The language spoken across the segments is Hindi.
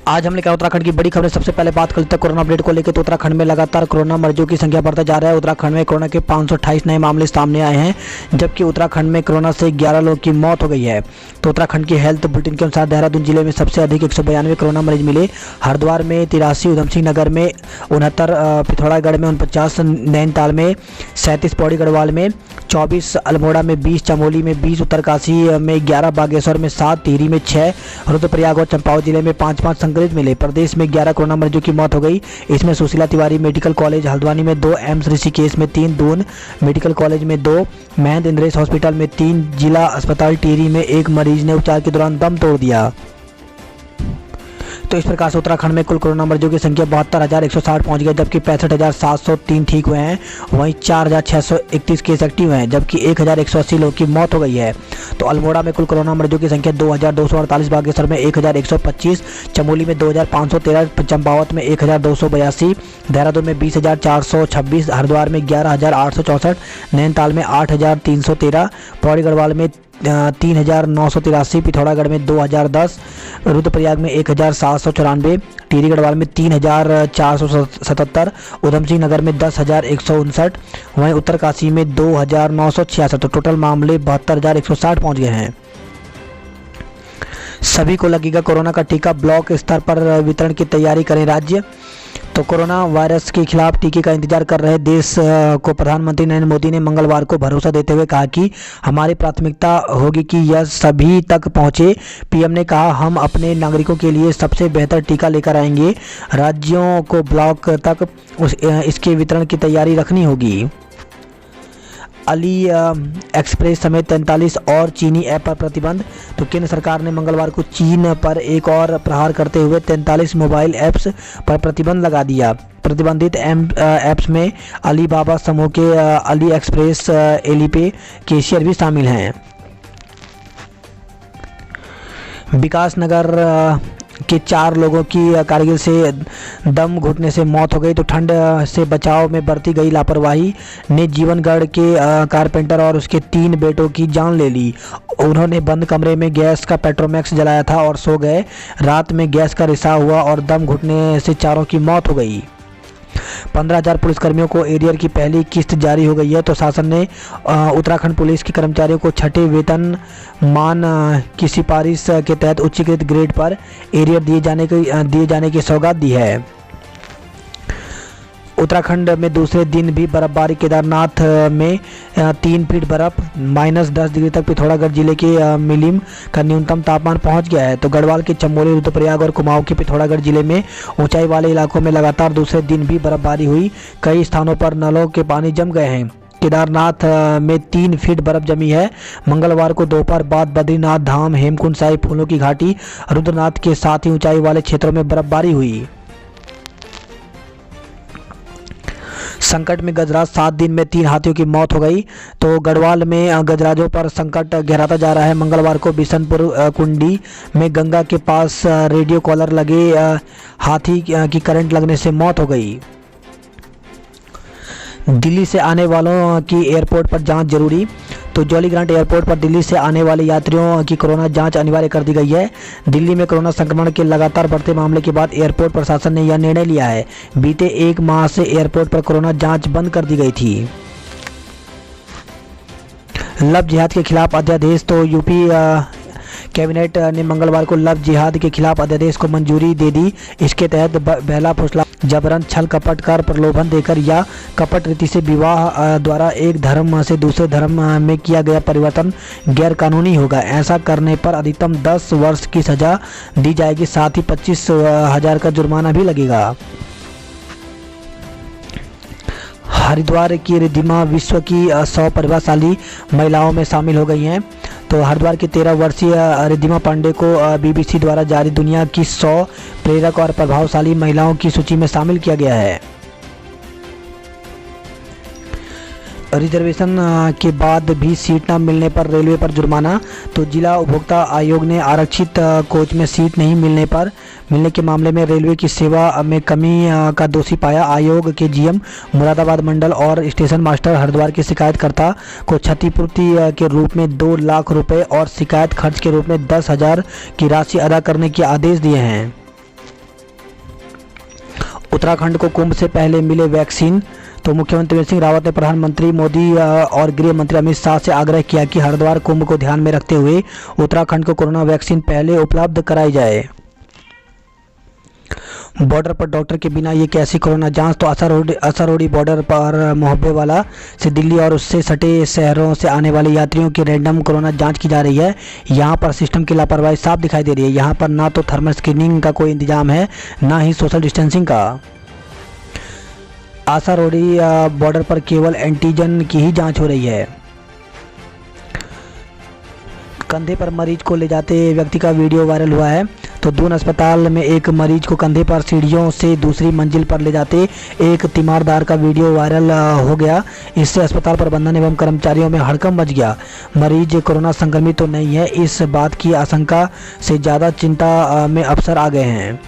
आज हमने कहा उत्तराखंड की बड़ी खबरें। सबसे पहले बात करते हैं कोरोना अपडेट को लेकर। तो उत्तराखंड में लगातार कोरोना मरीजों की संख्या बढ़ता जा रहा है। उत्तराखंड में कोरोना के 528 नए मामले सामने आए हैं, जबकि उत्तराखंड में कोरोना से 11 लोगों की मौत हो गई है। तो उत्तराखंड की हेल्थ बुलेटिन के अनुसार देहरादून जिले में सबसे अधिक 192 कोरोना मरीज मिले। हरिद्वार में 83, उधमसिंह नगर में 69, पिथौरागढ़ में 49, नैनीताल में 37, पौड़ी गढ़वाल में 24, अल्मोड़ा में 20, चमोली में 20, उत्तरकाशी में 11, बागेश्वर में 7, टिहरी में 6, रुद्रप्रयाग और चंपावत जिले में 5-5 संक्रमित मिले। प्रदेश में 11 कोरोना मरीजों की मौत हो गई। इसमें सुशीला तिवारी मेडिकल कॉलेज हल्द्वानी में 2, एम्स ऋषिकेश में 3, दून मेडिकल कॉलेज में 2, महंत इंद्रेश हॉस्पिटल में 3, जिला अस्पताल टिहरी में 1 मरीज ने उपचार के दौरान दम तोड़ दिया। तो इस प्रकार से उत्तराखंड में कुल कोरोना मरीजों की संख्या 72,160 पहुंच गई, जबकि 65,703 ठीक हुए हैं। वहीं 4,631 केस एक्टिव हैं, जबकि 1,180 लोगों की मौत हो गई है। तो अल्मोड़ा में कुल कोरोना मरीजों की संख्या 2,248, बागेश्वर में 1,125, चमोली में 2,513, चंपावत में 1,282, देहरादून में 20,426, हरिद्वार में 11,864, नैनीताल में 8,313, पौड़ी गढ़वाल में 3,983, पिथौरागढ़ में 2,010, रुद्रप्रयाग में 1,794, टिहरी गढ़वाल में 3,477, उधमसिंह नगर में 10,159, वहीं उत्तरकाशी में 2,966। तो टोटल मामले 72,160 पहुंच गए हैं। सभी को लगेगा कोरोना का टीका। ब्लॉक स्तर पर वितरण की तैयारी करें राज्य। तो कोरोना वायरस के खिलाफ टीके का इंतजार कर रहे देश को प्रधानमंत्री नरेंद्र मोदी ने मंगलवार को भरोसा देते हुए कहा कि हमारी प्राथमिकता होगी कि यह सभी तक पहुंचे। पीएम ने कहा, हम अपने नागरिकों के लिए सबसे बेहतर टीका लेकर आएंगे। राज्यों को ब्लॉक तक इसके वितरण की तैयारी रखनी होगी। अली एक्सप्रेस समेत 43 और चीनी ऐप पर प्रतिबंध। तो केंद्र सरकार ने मंगलवार को चीन पर एक और प्रहार करते हुए 43 मोबाइल ऐप्स पर प्रतिबंध लगा दिया। प्रतिबंधित ऐप्स में अलीबाबा समूह के अली एक्सप्रेस, एलीपे, केशियर भी शामिल हैं। विकास नगर के 4 लोगों की कारगिल से दम घुटने से मौत हो गई। तो ठंड से बचाव में बरती गई लापरवाही ने जीवनगढ़ के कारपेंटर और उसके 3 बेटों की जान ले ली। उन्होंने बंद कमरे में गैस का पेट्रोमैक्स जलाया था और सो गए। रात में गैस का रिसाव हुआ और दम घुटने से 4 की मौत हो गई। 15,000 पुलिसकर्मियों को एरियर की पहली किस्त जारी हो गई है। तो शासन ने उत्तराखंड पुलिस के कर्मचारियों को छठे वेतन मान की सिफारिश के तहत उच्चीकृत ग्रेड पर एरियर दिए जाने की सौगात दी है। उत्तराखंड में दूसरे दिन भी बर्फबारी। केदारनाथ में 3 फीट बर्फ, -10 डिग्री तक पिथौरागढ़ जिले के मिलिम का न्यूनतम तापमान पहुंच गया है। तो गढ़वाल के चमोली, रुद्रप्रयाग और कुमाऊं के पिथौरागढ़ जिले में ऊंचाई वाले इलाकों में लगातार दूसरे दिन भी बर्फबारी हुई। कई स्थानों पर नलों के पानी जम गए हैं। केदारनाथ में 3 फीट बर्फ जमी है। मंगलवार को दोपहर बाद बद्रीनाथ धाम, हेमकुंड साहिब, फूलों की घाटी, रुद्रनाथ के साथ ही ऊंचाई वाले क्षेत्रों में बर्फबारी हुई। संकट में गजराज, 7 दिन में 3 हाथियों की मौत हो गई। तो गढ़वाल में गजराजों पर संकट गहराता जा रहा है। मंगलवार को बिशनपुर कुंडी में गंगा के पास रेडियो कॉलर लगे हाथी की करंट लगने से मौत हो गई। दिल्ली से आने वालों की एयरपोर्ट पर जांच जरूरी। तो जॉली ग्रांट एयरपोर्ट पर दिल्ली से आने वाले यात्रियों की कोरोना जांच अनिवार्य कर दी गई है। दिल्ली में कोरोना संक्रमण के लगातार बढ़ते मामले के बाद एयरपोर्ट प्रशासन ने यह निर्णय लिया है। बीते 1 माह से एयरपोर्ट पर कोरोना जांच बंद कर दी गई थी। लव जिहाद के खिलाफ अध्यादेश। तो यूपी कैबिनेट ने मंगलवार को लव जिहाद के खिलाफ अध्यादेश को मंजूरी दे दी। इसके तहत बहला फुसला, जबरन, छल कपट कर, प्रलोभन देकर या कपट रीति से विवाह द्वारा एक धर्म से दूसरे धर्म में किया गया परिवर्तन गैर कानूनी होगा। ऐसा करने पर अधिकतम 10 वर्ष की सजा दी जाएगी, साथ ही 25,000 का जुर्माना भी लगेगा। हरिद्वार की रिद्धिमा विश्व की 100 प्रतिभाशाली महिलाओं में शामिल हो गई हैं। तो हरिद्वार की 13 वर्षीय रिद्धिमा पांडे को बीबीसी द्वारा जारी दुनिया की 100 प्रेरक और प्रभावशाली महिलाओं की सूची में शामिल किया गया है। रिजर्वेशन के बाद भी सीट न मिलने पर रेलवे पर जुर्माना। तो जिला उपभोक्ता आयोग ने आरक्षित कोच में सीट नहीं मिलने के मामले में रेलवे की सेवा में कमी का दोषी पाया। आयोग के जीएम मुरादाबाद मंडल और स्टेशन मास्टर हरिद्वार के शिकायतकर्ता को क्षतिपूर्ति के रूप में 2 लाख रुपए और शिकायत खर्च के रूप में 10,000 की राशि अदा करने के आदेश दिए हैं। उत्तराखंड को कुंभ से पहले मिले वैक्सीन। तो मुख्यमंत्री त्रिवेंद्र सिंह रावत ने प्रधानमंत्री मोदी और गृह मंत्री अमित शाह से आग्रह किया कि हरिद्वार कुंभ को ध्यान में रखते हुए उत्तराखंड को कोरोना वैक्सीन पहले उपलब्ध कराई जाए। बॉर्डर पर डॉक्टर के बिना ये कैसी कोरोना जांच। तो असरौड़ी बॉर्डर पर मोहब्बेवाला से दिल्ली और उससे सटे शहरों से आने वाले यात्रियों की रैंडम कोरोना जांच की जा रही है। यहाँ पर सिस्टम की लापरवाही साफ दिखाई दे रही है। यहाँ पर ना तो थर्मल स्क्रीनिंग का कोई इंतजाम है, ना ही सोशल डिस्टेंसिंग का। असरौड़ी बॉर्डर पर केवल एंटीजन की ही जाँच हो रही है। कंधे पर मरीज को ले जाते व्यक्ति का वीडियो वायरल हुआ है। तो दून अस्पताल में एक मरीज को कंधे पर सीढ़ियों से दूसरी मंजिल पर ले जाते एक तीमारदार का वीडियो वायरल हो गया। इससे अस्पताल प्रबंधन एवं कर्मचारियों में हड़कंप मच गया। मरीज कोरोना संक्रमित तो नहीं है, इस बात की आशंका से ज़्यादा चिंता में अफसर आ गए हैं।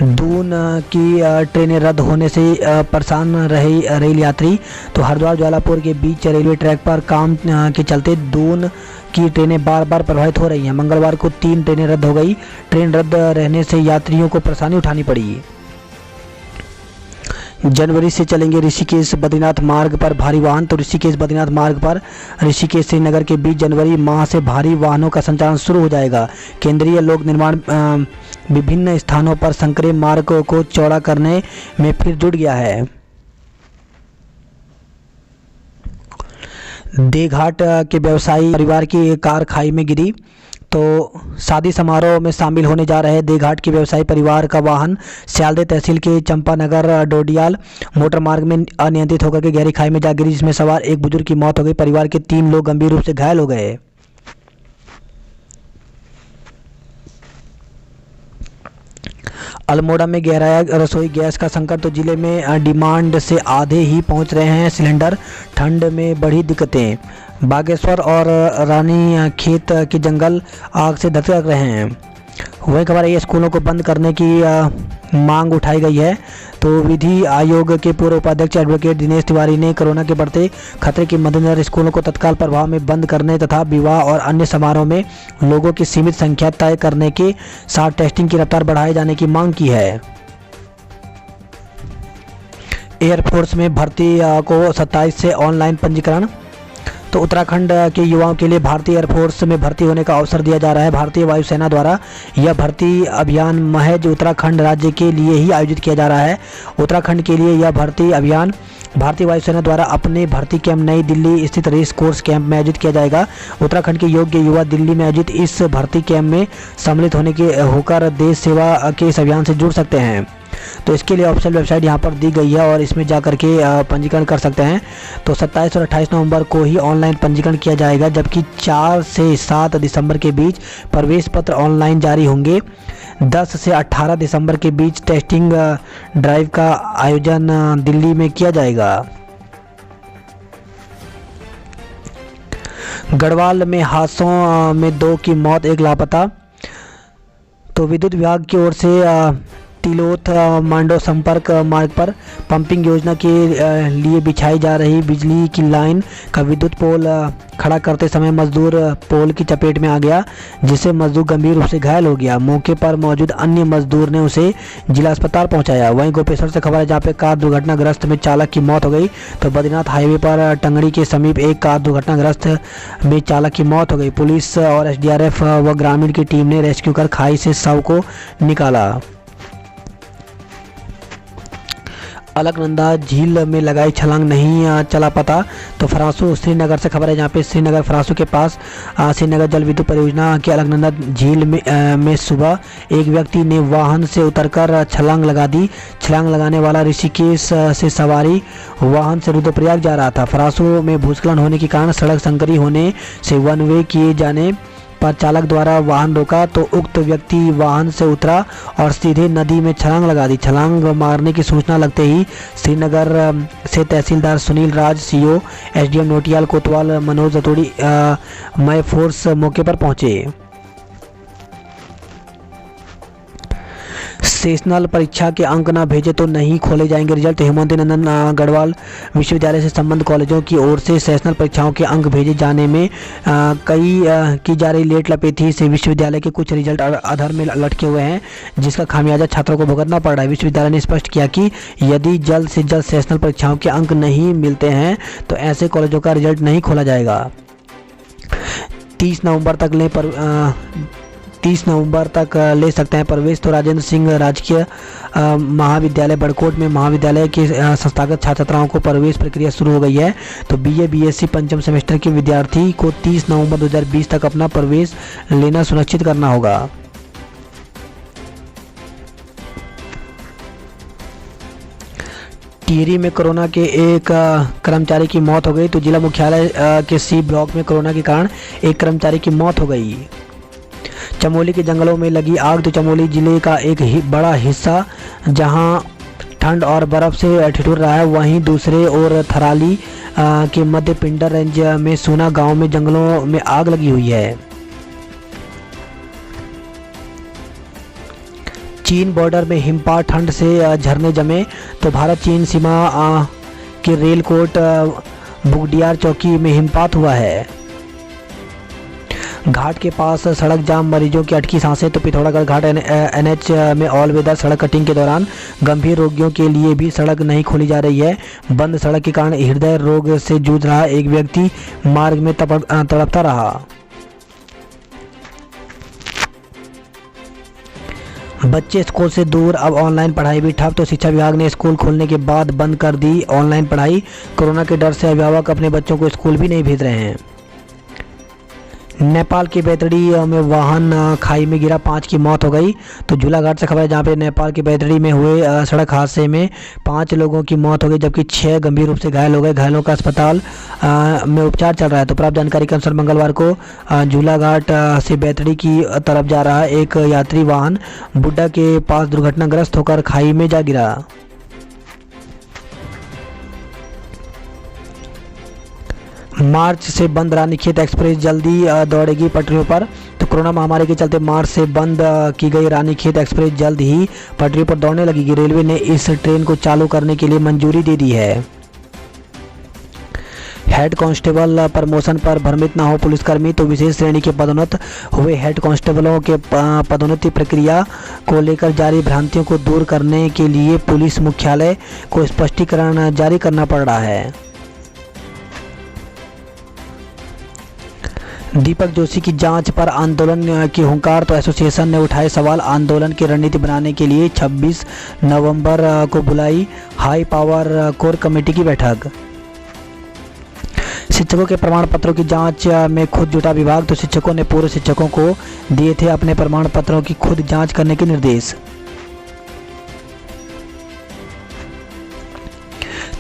दून की ट्रेनें रद्द होने से परेशान रही रेल यात्री। तो हरिद्वार ज्वालापुर के बीच रेलवे ट्रैक पर काम के चलते दून की ट्रेनें बार बार प्रभावित हो रही हैं। मंगलवार को 3 ट्रेनें रद्द हो गई। ट्रेन रद्द रहने से यात्रियों को परेशानी उठानी पड़ी। जनवरी से चलेंगे ऋषिकेश बद्रीनाथ मार्ग पर भारी वाहन। तो ऋषिकेश बद्रीनाथ मार्ग पर ऋषिकेश श्रीनगर के बीच जनवरी माह से भारी वाहनों का संचालन शुरू हो जाएगा। केंद्रीय लोक निर्माण विभिन्न स्थानों पर संकरे मार्ग को चौड़ा करने में फिर जुट गया है। देघाट के व्यवसायी परिवार की कार खाई में गिरी। तो शादी समारोह में शामिल होने जा रहे देघाट के व्यवसायी परिवार का वाहन सियालदह तहसील के चंपानगर डोडियाल मोटर मार्ग में अनियंत्रित होकर के गहरी खाई में जा गिरी, जिसमें सवार एक बुजुर्ग की मौत हो गई। परिवार के 3 लोग गंभीर रूप से घायल हो गए। अल्मोड़ा में गहराया रसोई गैस का संकट। तो जिले में डिमांड से आधे ही पहुंच रहे हैं सिलेंडर। ठंड में बढ़ी दिक्कतें। बागेश्वर और रानी खेत के जंगल आग से धधक रहे हैं। वही खबर है, स्कूलों को बंद करने की मांग उठाई गई है। तो विधि आयोग के पूर्व उपाध्यक्ष एडवोकेट दिनेश तिवारी ने कोरोना के बढ़ते खतरे के मद्देनजर स्कूलों को तत्काल प्रभाव में बंद करने तथा विवाह और अन्य समारोह में लोगों की सीमित संख्या तय करने के साथ टेस्टिंग की रफ्तार बढ़ाए जाने की मांग की है। एयरफोर्स में भर्ती को 27 से ऑनलाइन पंजीकरण। तो उत्तराखंड के युवाओं के लिए भारतीय एयरफोर्स में भर्ती होने का अवसर दिया जा रहा है। भारतीय वायुसेना द्वारा यह भर्ती अभियान महज उत्तराखंड राज्य के लिए ही आयोजित किया जा रहा है। उत्तराखंड के लिए यह भर्ती अभियान भारतीय वायुसेना द्वारा अपने भर्ती कैंप नई दिल्ली स्थित रेस कोर्स कैंप में आयोजित किया जाएगा। उत्तराखंड के योग्य युवा दिल्ली में आयोजित इस भर्ती कैंप में सम्मिलित होकर देश सेवा के इस अभियान से जुड़ सकते हैं। तो इसके लिए ऑफिशियल वेबसाइट यहाँ पर दी गई है और इसमें जा करके पंजीकरण कर सकते हैं। तो 27 और 28 नवंबर को ही ऑनलाइन पंजीकरण किया जाएगा, जबकि 4 से 7 दिसंबर के बीच प्रवेश पत्र ऑनलाइन जारी होंगे। 10 से 18 दिसंबर के बीच टेस्टिंग ड्राइव का आयोजन दिल्ली में किया जाएगा। गढ़वाल में हादसों में 2 की मौत, 1 लापता। तो विद्युत विभाग की ओर से तिलोथ मांडो संपर्क मार्ग पर पंपिंग योजना के लिए बिछाई जा रही बिजली की लाइन का विद्युत पोल खड़ा करते समय मजदूर पोल की चपेट में आ गया, जिससे मजदूर गंभीर रूप से घायल हो गया। मौके पर मौजूद अन्य मजदूर ने उसे जिला अस्पताल पहुंचाया। वहीं गोपेश्वर से खबर है, जहां पे कार दुर्घटनाग्रस्त में चालक की मौत हो गई। तो बद्रीनाथ हाईवे पर टंगड़ी के समीप एक कार दुर्घटनाग्रस्त में चालक की मौत हो गई। पुलिस और एसडीआरएफ व ग्रामीण की टीम ने रेस्क्यू कर खाई से शव को निकाला। अलकनंदा झील में लगाई छलांग, नहीं चला पता। तो फरासू श्रीनगर से खबर है, जहाँ पे श्रीनगर फरासू के पास श्रीनगर जल विद्युत परियोजना के अलकनंदा झील में सुबह एक व्यक्ति ने वाहन से उतरकर छलांग लगा दी। छलांग लगाने वाला ऋषिकेश से सवारी वाहन से रुद्रप्रयाग जा रहा था। फरासू में भूस्खलन होने के कारण सड़क संकरी होने से वन वे किए जाने पर चालक द्वारा वाहन रोका तो उक्त व्यक्ति वाहन से उतरा और सीधे नदी में छलांग लगा दी। छलांग मारने की सूचना लगते ही श्रीनगर से तहसीलदार सुनील राज, सीओ, एसडीएम नोटियाल कोतवाल मनोज रतोड़ी मय फोर्स मौके पर पहुंचे। सेशनल परीक्षा के अंक ना भेजे तो नहीं खोले जाएंगे रिजल्ट। हेमंत नंदन गढ़वाल विश्वविद्यालय से संबंध कॉलेजों की ओर से सेशनल परीक्षाओं के अंक भेजे जाने में की जा रही लेट लपेटी से विश्वविद्यालय के कुछ रिजल्ट अधर में लटके हुए हैं, जिसका खामियाजा छात्रों को भुगतना पड़ रहा है। विश्वविद्यालय ने स्पष्ट किया कि यदि जल्द से जल्द सेशनल परीक्षाओं के अंक नहीं मिलते हैं तो ऐसे कॉलेजों का रिजल्ट नहीं खोला जाएगा। 30 नवंबर तक ले सकते हैं प्रवेश। तो राजेंद्र सिंह राजकीय महाविद्यालय बड़कोट में महाविद्यालय के संस्थागत छात्र छात्राओं को प्रवेश प्रक्रिया शुरू हो गई है। तो बीए बीएससी पंचम सेमेस्टर के विद्यार्थी को 30 नवंबर 2020 तक अपना प्रवेश लेना सुनिश्चित करना होगा। टिहरी में कोरोना के एक कर्मचारी की मौत हो गई। तो जिला मुख्यालय के सी ब्लॉक में कोरोना के कारण एक कर्मचारी की मौत हो गई। चमोली के जंगलों में लगी आग। तो चमोली जिले का एक बड़ा हिस्सा जहां ठंड और बर्फ से ठिठुर रहा है, वहीं दूसरे ओर थराली के मध्य पिंडर रेंज में सोना गांव में जंगलों में आग लगी हुई है। चीन बॉर्डर में हिमपात, ठंड से झरने जमे। तो भारत चीन सीमा के रेल कोट बुगडियार चौकी में हिमपात हुआ है। घाट के पास सड़क जाम, मरीजों की अटकी सांसें। तो पिथौरागढ़ घाट एनएच में ऑल वेदर सड़क कटिंग के दौरान गंभीर रोगियों के लिए भी सड़क नहीं खोली जा रही है। बंद सड़क के कारण हृदय रोग से जूझ रहा एक व्यक्ति मार्ग में तड़पता रहा। बच्चे स्कूल से दूर, अब ऑनलाइन पढ़ाई भी ठप। तो शिक्षा विभाग ने स्कूल खोलने के बाद बंद कर दी ऑनलाइन पढ़ाई। कोरोना के डर से अभिभावक अपने बच्चों को स्कूल भी नहीं भेज रहे हैं। नेपाल की बैतडी में वाहन खाई में गिरा, 5 की मौत हो गई। तो झूलाघाट से खबर है, जहां पे नेपाल की बैतडी में हुए सड़क हादसे में 5 लोगों की मौत हो गई, जबकि 6 गंभीर रूप से घायल हो गए। घायलों का अस्पताल में उपचार चल रहा है। तो प्राप्त जानकारी के अनुसार मंगलवार को झूलाघाट से बैतडी की तरफ जा रहा एक यात्री वाहन बुड्डा के पास दुर्घटनाग्रस्त होकर खाई में जा गिरा। मार्च से बंद रानीखेत एक्सप्रेस जल्दी दौड़ेगी पटरियों पर। तो कोरोना महामारी के चलते मार्च से बंद की गई रानीखेत एक्सप्रेस जल्द ही पटरियों पर दौड़ने लगेगी। रेलवे ने इस ट्रेन को चालू करने के लिए मंजूरी दे दी है। हेड कांस्टेबल प्रमोशन पर भ्रमित न हो पुलिसकर्मी। तो विशेष श्रेणी के पदोन्नत हुए हेड कांस्टेबलों के पदोन्नति प्रक्रिया को लेकर जारी भ्रांतियों को दूर करने के लिए पुलिस मुख्यालय को स्पष्टीकरण जारी करना पड़ रहा है। दीपक जोशी की जांच पर आंदोलन की हुंकार। तो एसोसिएशन ने उठाए सवाल। आंदोलन की रणनीति बनाने के लिए 26 नवंबर को बुलाई हाई पावर कोर कमेटी की बैठक। शिक्षकों के प्रमाण पत्रों की जांच में खुद जुटा विभाग। तो शिक्षकों ने पूर्व शिक्षकों को दिए थे अपने प्रमाण पत्रों की खुद जांच करने के निर्देश।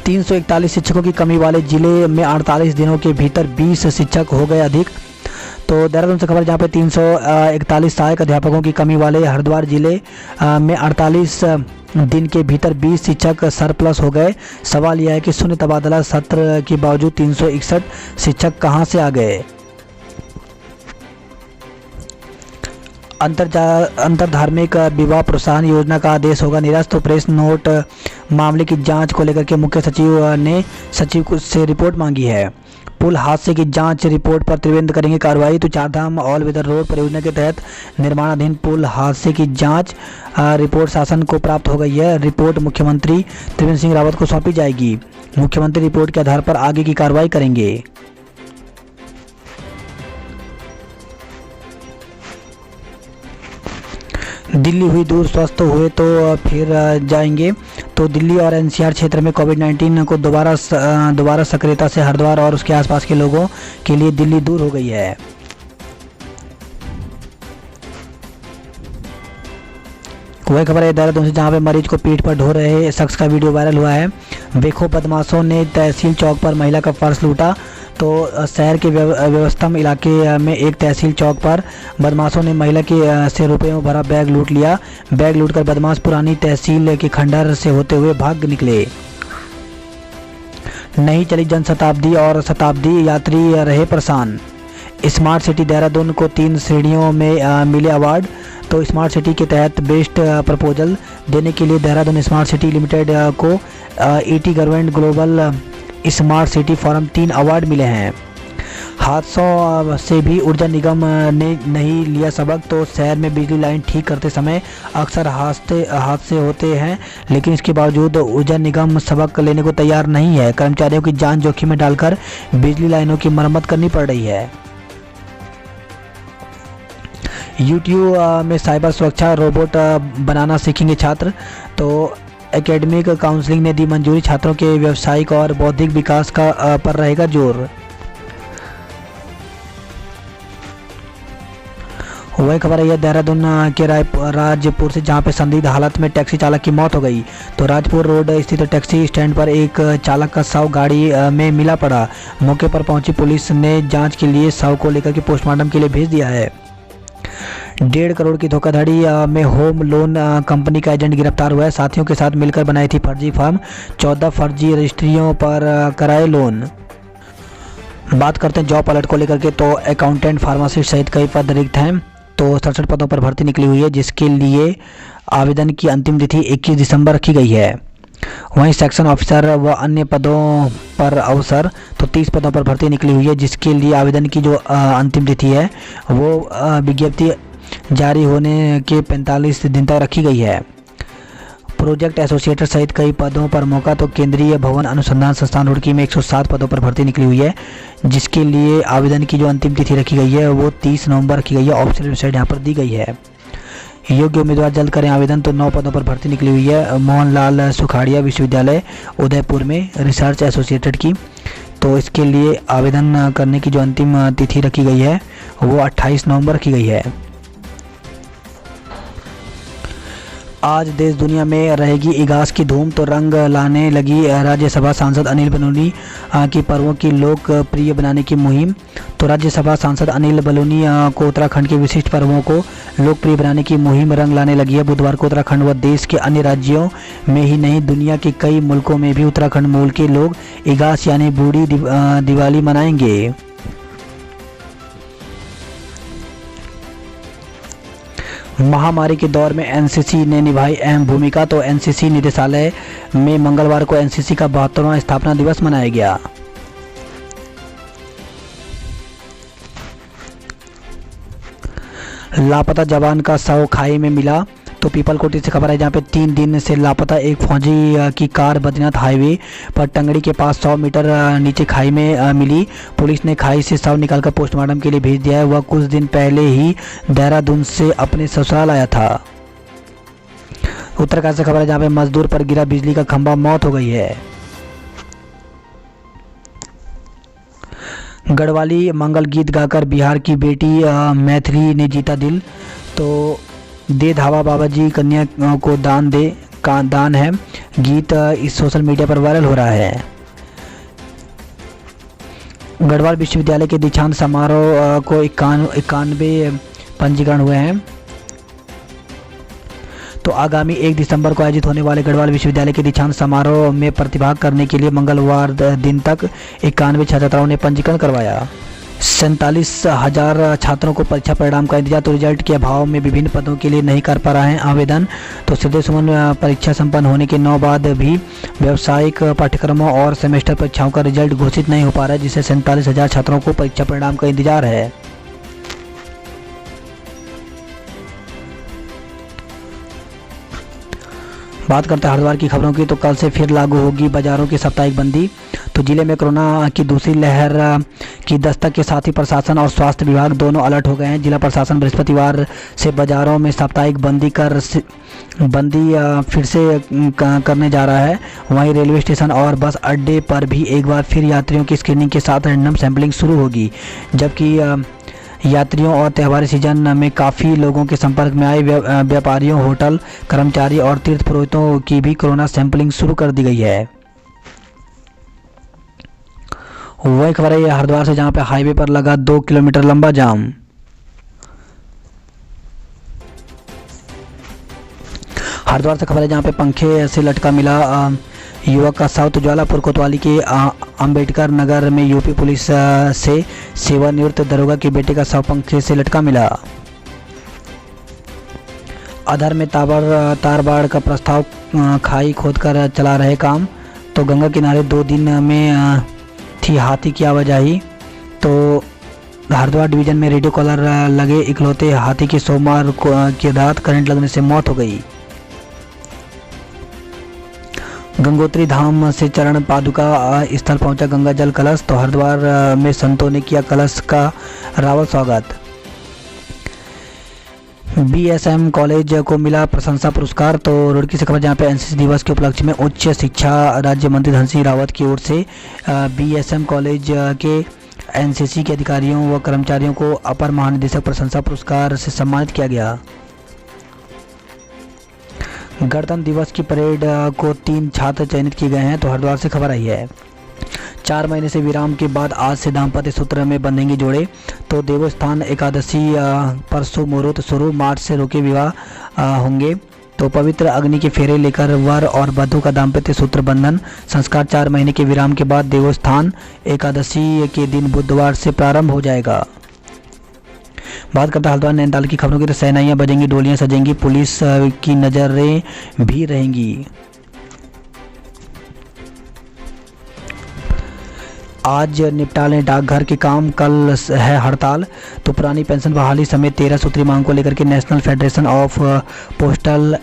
341 शिक्षकों की कमी वाले जिले में 48 दिनों के भीतर 20 शिक्षक हो गए अधिक। तो देहरादून से खबर, जहाँ पे 341 सहायक अध्यापकों की कमी वाले हरिद्वार जिले में 48 दिन के भीतर 20 शिक्षक सरप्लस हो गए। सवाल यह है कि शून्य तबादला सत्र के बावजूद 361 शिक्षक कहां से आ गए। अंतरधार्मिक विवाह प्रोत्साहन योजना का आदेश होगा निरस्त। तो प्रेस नोट मामले की जांच को लेकर के मुख्य सचिव ने सचिव से रिपोर्ट मांगी है। पुल हादसे की जांच रिपोर्ट पर त्रिवेंद्र करेंगे कार्रवाई। तो चारधाम ऑल वेदर रोड परियोजना के तहत निर्माणाधीन पुल हादसे की जांच रिपोर्ट शासन को प्राप्त हो गई है। रिपोर्ट मुख्यमंत्री त्रिवेंद्र सिंह रावत को सौंपी जाएगी। मुख्यमंत्री रिपोर्ट के आधार पर आगे की कार्रवाई करेंगे। दिल्ली हुई दूर, स्वस्थ हुए तो फिर जाएंगे। तो दिल्ली और एनसीआर क्षेत्र में कोविड-19 को दोबारा सक्रियता से हरिद्वार और उसके आसपास के लोगों के लिए दिल्ली दूर हो गई है। वही खबर है देहरादून से, जहां पे मरीज को पीठ पर ढो रहे शख्स का वीडियो वायरल हुआ है। बेखौफ बदमाशों ने तहसील चौक पर महिला का पर्स लूटा। तो शहर के व्यवस्थम इलाके में एक तहसील चौक पर बदमाशों ने महिला के से रुपये में भरा बैग लूट लिया। बैग लूटकर बदमाश पुरानी तहसील के खंडहर से होते हुए भाग निकले। नहीं चली जनशताब्दी और शताब्दी, यात्री रहे परेशान। स्मार्ट सिटी देहरादून को 3 श्रेणियों में मिले अवार्ड। तो स्मार्ट सिटी के तहत बेस्ट प्रपोजल देने के लिए देहरादून स्मार्ट सिटी लिमिटेड को ET government global smart city forum 3 award मिले हैं। हादसों से भी ऊर्जा निगम ने नहीं लिया सबक। तो शहर में बिजली लाइन ठीक करते समय अक्सर हादसे होते हैं, लेकिन इसके बावजूद ऊर्जा निगम सबक लेने को तैयार नहीं है। कर्मचारियों की जान जोखिम में डालकर बिजली लाइनों की मरम्मत करनी पड़ रही है। यूट्यूब में साइबर सुरक्षा रोबोट बनाना सीखेंगे छात्र। तो एकेडमिक काउंसलिंग ने दी मंजूरी। छात्रों के व्यावसायिक और बौद्धिक विकास का पर रहेगा जोर। वही खबर है देहरादून के राजपुर से, जहां पे संदिग्ध हालत में टैक्सी चालक की मौत हो गई। तो राजपुर रोड स्थित टैक्सी स्टैंड पर एक चालक का शव गाड़ी में मिला पड़ा। मौके पर पहुंची पुलिस ने जांच के लिए शव को लेकर के पोस्टमार्टम के लिए भेज दिया है। 1.5 करोड़ की धोखाधड़ी में होम लोन कंपनी का एजेंट गिरफ्तार हुआ है। साथियों के साथ मिलकर बनाई थी फर्जी फर्म, 14 फर्जी रजिस्ट्रियों पर कराए लोन। बात करते हैं जॉब अलर्ट को लेकर के। तो अकाउंटेंट, फार्मासिस्ट सहित कई पद रिक्त हैं। तो 67 पदों पर भर्ती निकली हुई है, जिसके लिए आवेदन की अंतिम तिथि 21 दिसंबर रखी गई है। वहीं सेक्शन ऑफिसर व अन्य पदों पर अवसर, तो 30 पदों पर भर्ती निकली हुई है, जिसके लिए आवेदन की जो अंतिम तिथि है वो विज्ञप्ति जारी होने के 45 दिन तक रखी गई है। प्रोजेक्ट एसोसिएटर सहित कई पदों पर मौका। तो केंद्रीय भवन अनुसंधान संस्थान रुड़की में 107 पदों पर भर्ती निकली हुई है, जिसके लिए आवेदन की जो अंतिम तिथि रखी गई है वो 30 नवंबर रखी गई है। ऑफिशियल वेबसाइट यहाँ पर दी गई है। योग्य उम्मीदवार जल्द करें आवेदन। तो 9 पदों पर भर्ती निकली हुई है। मोहनलाल सुखाड़िया विश्वविद्यालय उदयपुर में रिसर्च एसोसिएटेड की। तो इसके लिए आवेदन करने की जो अंतिम तिथि रखी गई है वो 28 नवंबर रखी गई है। आज देश दुनिया में रहेगी इगास की धूम। तो रंग लाने लगी राज्यसभा सांसद अनिल बलूनी की पर्वों की लोकप्रिय बनाने की मुहिम। तो राज्यसभा सांसद अनिल बलूनी को उत्तराखंड के विशिष्ट पर्वों को लोकप्रिय बनाने की मुहिम रंग लाने लगी है। बुधवार को उत्तराखंड व देश के अन्य राज्यों में ही नहीं, दुनिया के कई मुल्कों में भी उत्तराखंड मूल के लोग इगास यानी बूढ़ी दिवाली मनाएंगे। महामारी के दौर में एनसीसी ने निभाई अहम भूमिका। तो एनसीसी निदेशालय में मंगलवार को एनसीसी का 72वां स्थापना दिवस मनाया गया। लापता जवान का शव खाई में मिला। तो पीपलकोटी से खबर है, जहां पे 3 दिन से लापता एक फौजी की कार बद्रीनाथ हाईवे पर टंगड़ी के पास 100 मीटर नीचे खाई में मिली। पुलिस ने खाई से शव निकालकर पोस्टमार्टम के लिए भेज दिया है। वह कुछ दिन पहले ही देहरादून से अपने ससुराल आया था। उत्तराखंड से खबर है, जहां पे मजदूर पर गिरा बिजली का खंभा, मौत हो गई है। गढ़वाली मंगल गीत गाकर बिहार की बेटी मैथिली ने जीता दिल। तो दे धावा बाबा जी कन्या को दान दे का दान है गीत इस सोशल मीडिया पर वायरल हो रहा है। गढ़वाल विश्वविद्यालय के दीक्षांत समारोह को 91 पंजीकरण हुए हैं। तो आगामी 1 दिसंबर को आयोजित होने वाले गढ़वाल विश्वविद्यालय के दीक्षांत समारोह में प्रतिभाग करने के लिए मंगलवार दिन तक 91 छात्राओं ने पंजीकरण करवाया। 47,000 छात्रों को परीक्षा परिणाम का इंतजार। तो रिजल्ट के अभाव में विभिन्न पदों के लिए नहीं कर पा रहे हैं आवेदन। तो श्रद्धेय सुमन परीक्षा संपन्न होने के 9 बाद भी व्यावसायिक पाठ्यक्रमों और सेमेस्टर परीक्षाओं का रिजल्ट घोषित नहीं हो पा रहा है, जिससे 47,000 छात्रों को परीक्षा परिणाम का इंतजार है। बात करते हैं हरिद्वार की खबरों की। तो कल से फिर लागू होगी बाजारों की साप्ताहिक बंदी। तो जिले में कोरोना की दूसरी लहर की दस्तक के साथ ही प्रशासन और स्वास्थ्य विभाग दोनों अलर्ट हो गए हैं। जिला प्रशासन बृहस्पतिवार से बाजारों में साप्ताहिक बंदी फिर से करने जा रहा है। वहीं रेलवे स्टेशन और बस अड्डे पर भी एक बार फिर यात्रियों की स्क्रीनिंग के साथ रैंडम सैंपलिंग शुरू होगी। जबकि यात्रियों और त्योहारी सीजन में काफ़ी लोगों के संपर्क में आए व्यापारियों, होटल कर्मचारी और तीर्थ पुरोहितों की भी कोरोना सैंपलिंग शुरू कर दी गई है। वही खबर है हरिद्वार से, जहां पे हाईवे पर लगा 2 किलोमीटर लंबा जाम। हरिद्वार से खबर है, जहां पे पंखे से लटका मिला युवक का शव। तो ज्वालापुर कोतवाली के अंबेडकर नगर में यूपी पुलिस से सेवानिवृत्त दरोगा के बेटे का शव पंखे से लटका मिला। अधर में तार बाढ़ का प्रस्ताव, खाई खोदकर चला रहे काम। तो गंगा किनारे 2 दिन में थी हाथी की आवाजाही। तो हरिद्वार डिवीजन में रेडियो कॉलर लगे इकलौते हाथी की सोमवार की रात करंट लगने से मौत हो गई। गंगोत्री धाम से चरण पादुका स्थल पहुंचा गंगा जल कलश। तो हरिद्वार में संतों ने किया कलश का रावत स्वागत। बीएसएम कॉलेज को मिला प्रशंसा पुरस्कार। तो रुड़की से खबर जहाँ पे एनसीसी दिवस के उपलक्ष्य में उच्च शिक्षा राज्य मंत्री धन सिंह रावत की ओर से बीएसएम कॉलेज के एनसीसी के अधिकारियों व कर्मचारियों को अपर महानिदेशक प्रशंसा पुरस्कार से सम्मानित किया गया। गणतंत्र दिवस की परेड को 3 छात्र चयनित किए गए हैं। तो हरिद्वार से खबर आई है। 4 महीने से विराम के बाद आज से दाम्पत्य सूत्र में बंधेंगे जोड़े। तो देवस्थान एकादशी परसों मुहूर्त शुरू, मार्च से रोके विवाह होंगे। तो पवित्र अग्नि के फेरे लेकर वर और वधू का दाम्पत्य सूत्र बंधन संस्कार 4 महीने के विराम के बाद देवस्थान एकादशी के दिन बुधवार से प्रारंभ हो जाएगा। बात करते हैं हल्द्वार नैनीताल की खबरों की। तो शहनाइयाँ बजेंगी, डोलियाँ सजेंगी, पुलिस की नजरें भी रहेंगी। आज निपटा लें डाकघर के काम, कल है हड़ताल। तो पुरानी पेंशन बहाली समेत 13 सूत्री मांग को लेकर के national federation of postal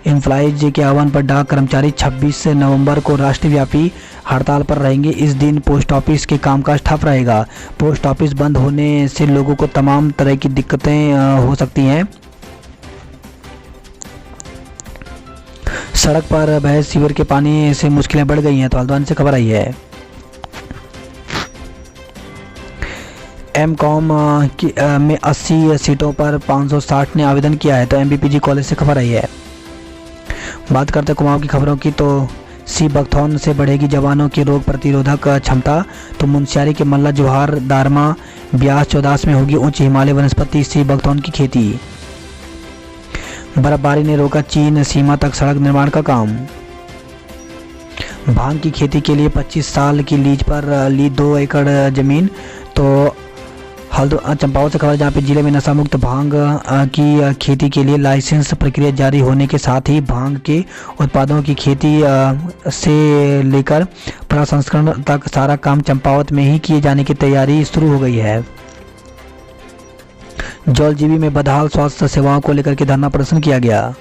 employees के आह्वान पर डाक कर्मचारी 26 नवंबर को राष्ट्रव्यापी हड़ताल पर रहेंगे। इस दिन पोस्ट ऑफिस के कामकाज ठप रहेगा। पोस्ट ऑफिस बंद होने से लोगों को तमाम तरह की दिक्कतें हो सकती हैं। सड़क पर बहे सीवर के पानी से मुश्किलें बढ़ गई हैं। तो हल्द्वानी से खबर आई है। एमकॉम में 80 सीटों पर 560 ने आवेदन किया है। तो एमबीपीजी कॉलेज से खबर आई है। बात करते हैं कुमाऊं की खबरों की। तो सी बकथॉर्न से बढ़ेगी जवानों की रोग प्रतिरोधक क्षमता। तो मुंशियारी के मल्ला जोहार दारमा ब्यास चौदास में होगी उच्च हिमालय वनस्पति सी बकथॉर्न की खेती। बर्फबारी ने रोका चीन सीमा तक सड़क निर्माण का काम। भांग की खेती के लिए 25 साल की लीज पर ली 2 एकड़ जमीन। तो चंपावत से खबर जहाँ पे जिले में नशा मुक्त भांग की खेती के लिए लाइसेंस प्रक्रिया जारी होने के साथ ही भांग के उत्पादों की खेती से लेकर प्रसंस्करण तक सारा काम चंपावत में ही किए जाने की तैयारी शुरू हो गई है। जौलजीबी में बदहाल स्वास्थ्य सेवाओं को लेकर के धरना प्रदर्शन किया गया।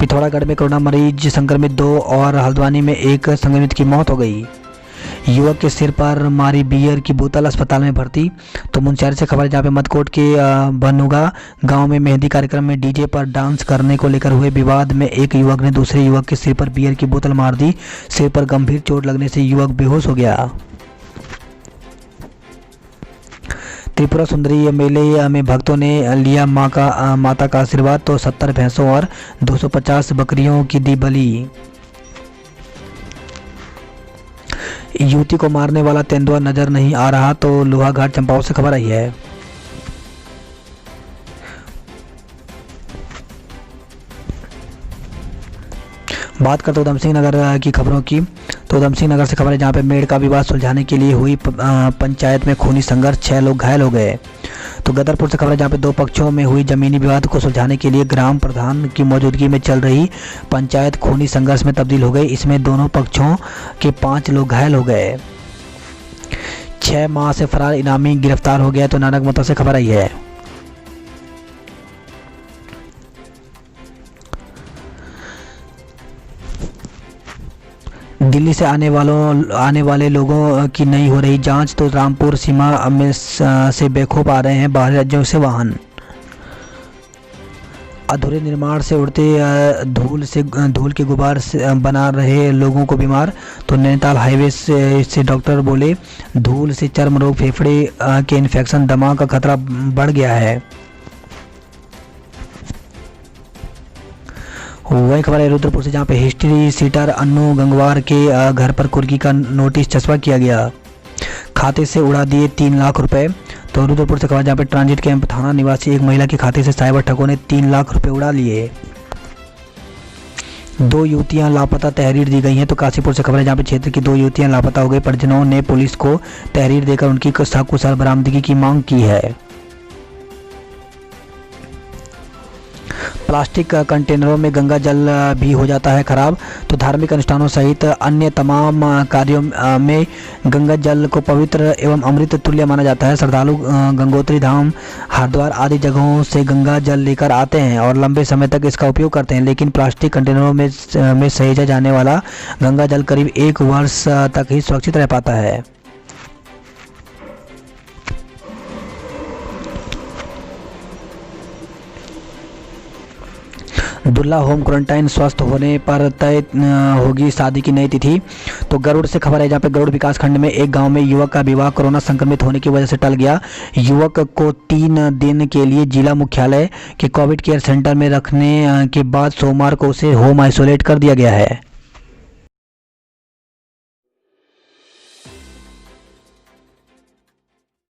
पिथौरागढ़ में कोरोना मरीज संक्रमित 2 और हल्द्वानी में 1 संक्रमित की मौत हो गई। युवक के सिर पर मारी बियर की बोतल, अस्पताल में भर्ती। तो मुंशियारी से खबर है जहाँ पे मदकोट के बनुगा गांव में मेहंदी कार्यक्रम में डीजे पर डांस करने को लेकर हुए विवाद में एक युवक ने दूसरे युवक के सिर पर बियर की बोतल मार दी। सिर पर गंभीर चोट लगने से युवक बेहोश हो गया। त्रिपुरा सुंदरी मेले में भक्तों ने लिया माता का आशीर्वाद। तो 70 भैंसों और 250 बकरियों की दी बलि। युवती को मारने वाला तेंदुआ नजर नहीं आ रहा। तो लोहाघाट चंपावत से खबर आई है। बात करते उधम सिंह नगर की खबरों की। तो उधम सिंह नगर से खबर है जहाँ पे मेड़ का विवाद सुलझाने के लिए हुई पंचायत में खूनी संघर्ष, 6 लोग घायल हो गए। तो गदरपुर से खबर है जहाँ पे 2 पक्षों में हुई जमीनी विवाद को सुलझाने के लिए ग्राम प्रधान की मौजूदगी में चल रही पंचायत खूनी संघर्ष में तब्दील हो गई। इसमें दोनों पक्षों के 5 लोग घायल हो गए। 6 माह से फरार इनामी गिरफ्तार हो गया। तो नानक मता से खबर आई है। दिल्ली से आने वाले लोगों की नहीं हो रही जांच। तो रामपुर सीमा में से बेखौफ आ रहे हैं बाहरी राज्यों से वाहन। अधूरे निर्माण से उड़ते धूल के गुबार से बना रहे लोगों को बीमार। तो नैनीताल हाईवे से डॉक्टर बोले धूल से चर्म रोग, फेफड़े के इन्फेक्शन, दमा का खतरा बढ़ गया है। वही खबर है रुद्रपुर से जहाँ पे हिस्ट्री सीटर अन्नू गंगवार के घर पर कुर्की का नोटिस चस्पा किया गया। खाते से उड़ा दिए 3 लाख रुपए। तो रुद्रपुर से खबर जहाँ पे ट्रांजिट कैंप थाना निवासी एक महिला के खाते से साइबर ठगों ने 3 लाख रुपए उड़ा लिए। 2 युवतियां लापता, तहरीर दी गई हैं। तो काशीपुर से खबर है जहाँ पे क्षेत्र की 2 युवतियां लापता हो गई। परिजनों ने पुलिस को तहरीर देकर उनकी सकुशल बरामदगी की मांग की है। प्लास्टिक कंटेनरों में गंगा जल भी हो जाता है खराब। तो धार्मिक अनुष्ठानों सहित अन्य तमाम कार्यों में गंगा जल को पवित्र एवं अमृत तुल्य माना जाता है। श्रद्धालु गंगोत्री धाम, हरिद्वार आदि जगहों से गंगा जल लेकर आते हैं और लंबे समय तक इसका उपयोग करते हैं, लेकिन प्लास्टिक कंटेनरों में सहेजा जाने वाला गंगा जल करीब 1 वर्ष तक ही सुरक्षित रह पाता है। दुल्हा होम क्वारंटाइन, स्वस्थ होने पर तय होगी शादी की नई तिथि। तो गरुड़ से खबर है, जहाँ पे गरुड़ विकास खंड में एक गांव में युवक का विवाह कोरोना संक्रमित होने की वजह से टल गया। युवक को 3 दिन के लिए जिला मुख्यालय के कोविड केयर सेंटर में रखने के बाद सोमवार को उसे होम आइसोलेट कर दिया गया है।